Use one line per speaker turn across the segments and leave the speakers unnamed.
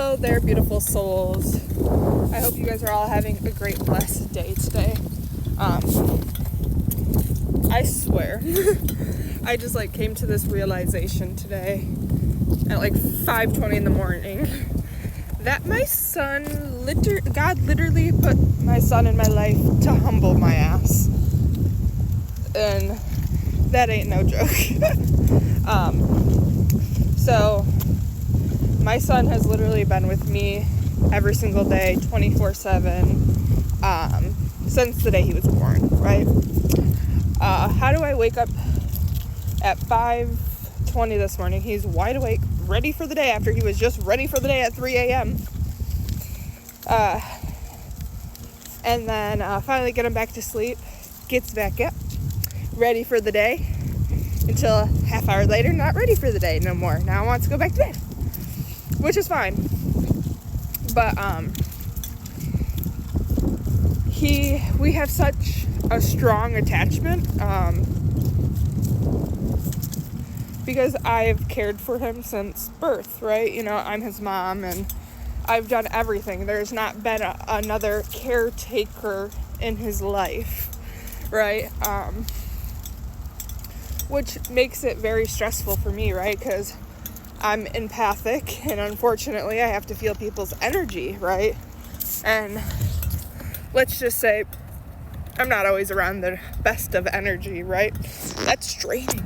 Hello there, beautiful souls. I hope you guys are all having a great, blessed day today. I swear, I just came to this realization today at 5:20 in the morning that my son, God literally put my son in my life to humble my ass. And that ain't no joke. So my son has literally been with me every single day, 24/7, since the day he was born, right? How do I wake up at 5:20 this morning? He's wide awake, ready for the day, after he was just ready for the day at 3 a.m. And then finally get him back to sleep, gets back up, ready for the day, until a half hour later, not ready for the day no more. Now wants to go back to bed, which is fine. But we have such a strong attachment because I've cared for him since birth, right? You know, I'm his mom and I've done everything. There's not been another caretaker in his life, right? Which makes it very stressful for me, right? Because I'm empathic, and unfortunately I have to feel people's energy, right? And let's just say I'm not always around the best of energy, right? That's draining.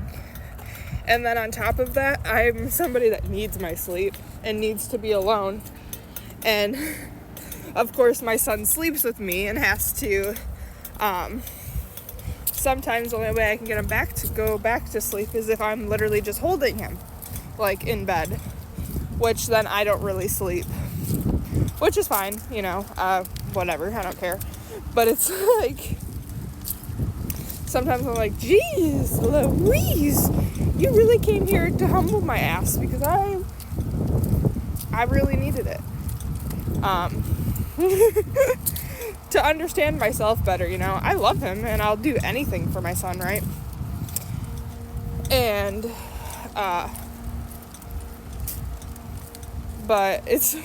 And then on top of that, I'm somebody that needs my sleep and needs to be alone. And of course my son sleeps with me and has to sometimes the only way I can get him go back to sleep is if I'm literally just holding him in bed, which then I don't really sleep, which is fine, whatever, I don't care. But it's sometimes I'm like, geez, Louise, you really came here to humble my ass, because I really needed it. To understand myself better, I love him and I'll do anything for my son, right? And but it's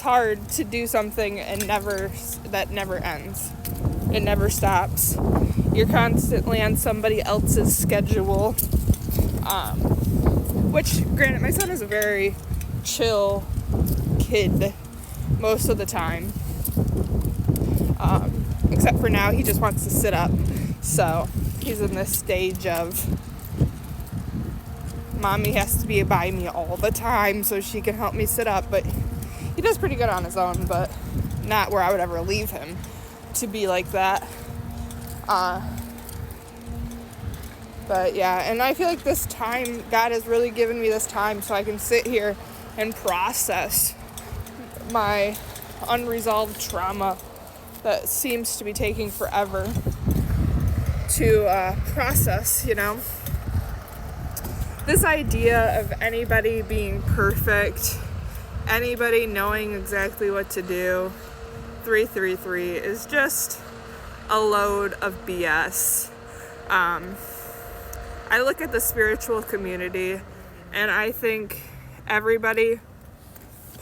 hard to do something and that never ends. It never stops. You're constantly on somebody else's schedule. Which, granted, my son is a very chill kid most of the time. Except for now, he just wants to sit up. So he's in this stage of mommy has to be by me all the time so she can help me sit up. But he does pretty good on his own, but not where I would ever leave him to be like that. But yeah, and I feel like this time, God has really given me this time so I can sit here and process my unresolved trauma that seems to be taking forever to process, This idea of anybody being perfect, anybody knowing exactly what to do, 333, is just a load of BS. I look at the spiritual community and I think everybody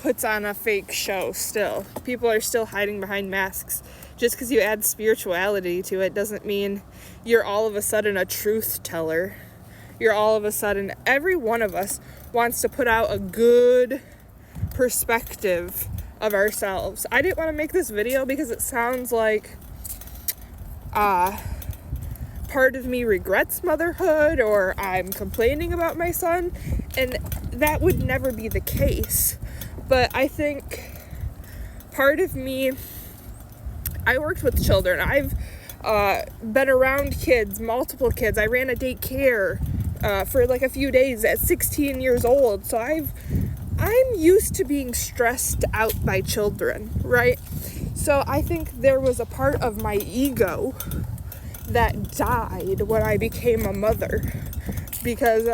puts on a fake show still. People are still hiding behind masks. Just because you add spirituality to it doesn't mean you're all of a sudden a truth teller. You're all of a sudden, every one of us wants to put out a good perspective of ourselves. I didn't want to make this video because it sounds like part of me regrets motherhood or I'm complaining about my son, and that would never be the case. But I think part of me, I worked with children. I've been around kids, multiple kids. I ran a daycare for a few days at 16 years old. So I'm used to being stressed out by children, right? So I think there was a part of my ego that died when I became a mother, because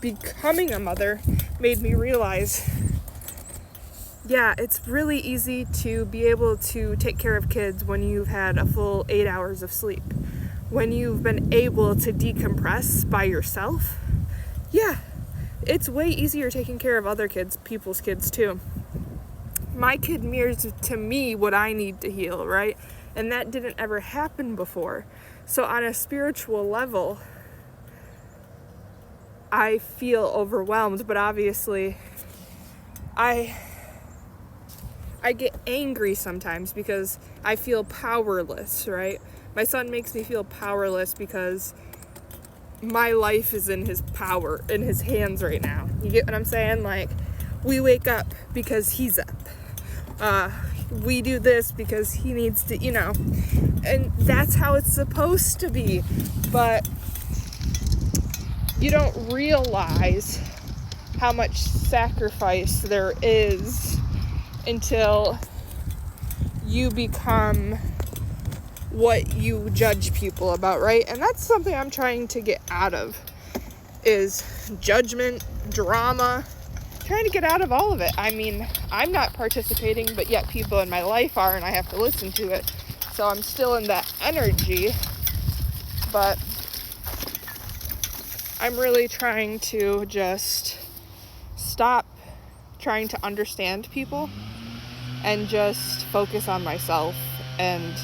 becoming a mother made me realize, yeah, it's really easy to be able to take care of kids when you've had a full 8 hours of sleep. When you've been able to decompress by yourself, yeah, it's way easier taking care of other people's kids too. My kid mirrors to me what I need to heal, right? And that didn't ever happen before. So on a spiritual level, I feel overwhelmed, but obviously I get angry sometimes because I feel powerless, right? My son makes me feel powerless because my life is in his hands right now. You get what I'm saying? Like, we wake up because he's up. We do this because he needs to, and that's how it's supposed to be. But you don't realize how much sacrifice there is until you become what you judge people about, right? And that's something I'm trying to get out of, is judgment, drama, trying to get out of all of it. I mean, I'm not participating, but yet people in my life are, and I have to listen to it. So I'm still in that energy, but I'm really trying to just stop trying to understand people and just focus on myself and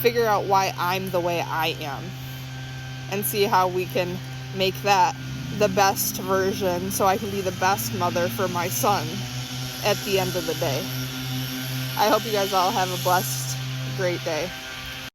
figure out why I'm the way I am and see how we can make that the best version so I can be the best mother for my son at the end of the day. I hope you guys all have a blessed, great day.